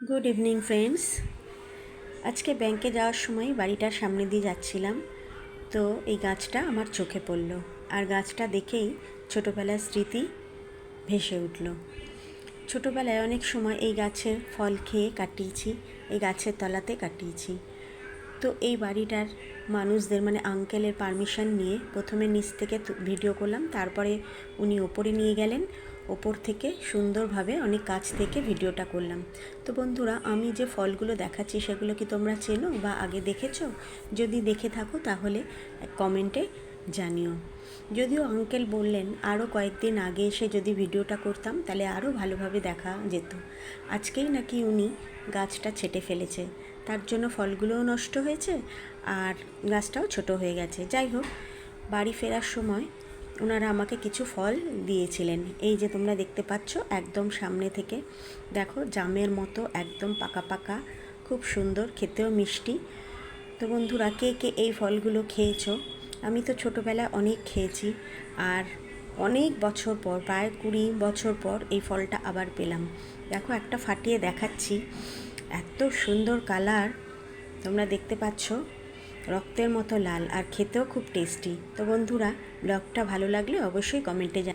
Good evening friends. আজকে ব্যাংকে যাওয়ার সময় বাড়িটার সামনে দিয়ে যাচ্ছিলাম, তো এই গাছটা আমার চোখে পড়ল। আর গাছটা দেখেই ছোটোবেলার স্মৃতি ভেসে উঠল। ছোটোবেলায় অনেক সময় এই গাছের ফল খেয়ে কাটিয়েছি, এই গাছের তলাতে কাটিয়েছি। তো এই বাড়িটার মানুষদের মানে আঙ্কেলের পারমিশন নিয়ে প্রথমে নিচ থেকে ভিডিও করলাম, তারপরে উনি ওপরে নিয়ে গেলেন, ওপর থেকে সুন্দরভাবে অনেক কাছ থেকে ভিডিওটা করলাম। তো বন্ধুরা, আমি যে ফলগুলো দেখাচ্ছি সেগুলো কি তোমরা চেনো বা আগে দেখেছো? যদি দেখে থাকো তাহলে কমেন্টে জানিও। যদিও আঙ্কেল বললেন আরও কয়েকদিন আগে এসে যদি ভিডিওটা করতাম তাহলে আরও ভালোভাবে দেখা যেত। আজকেই নাকি উনি গাছটা ছেঁটে ফেলেছে, তার জন্য ফলগুলোও নষ্ট হয়েছে আর গাছটাও ছোট হয়ে গেছে। যাই হোক, বাড়ি ফেরার সময় ওনারা আমাকে কিছু ফল দিয়েছিলেন। এই যে তোমরা দেখতে পাচ্ছ, একদম সামনে থেকে দেখো, জামের মতো একদম পাকা পাকা, খুব সুন্দর, খেতেও মিষ্টি। তো বন্ধুরা, কে কে এই ফলগুলো খেয়েছো? আমি তো ছোটোবেলায় অনেক খেয়েছি, আর অনেক বছর পর, প্রায় 20 বছর পর এই ফলটা আবার পেলাম। দেখো, একটা ফাটিয়ে দেখাচ্ছি, এত সুন্দর কালার, তোমরা দেখতে পাচ্ছ, রক্তের মতো লাল, আর খেতেও খুব টেস্টি। তো বন্ধুরা, ব্লগটা ভালো লাগলে অবশ্যই কমেন্টে জানাবে।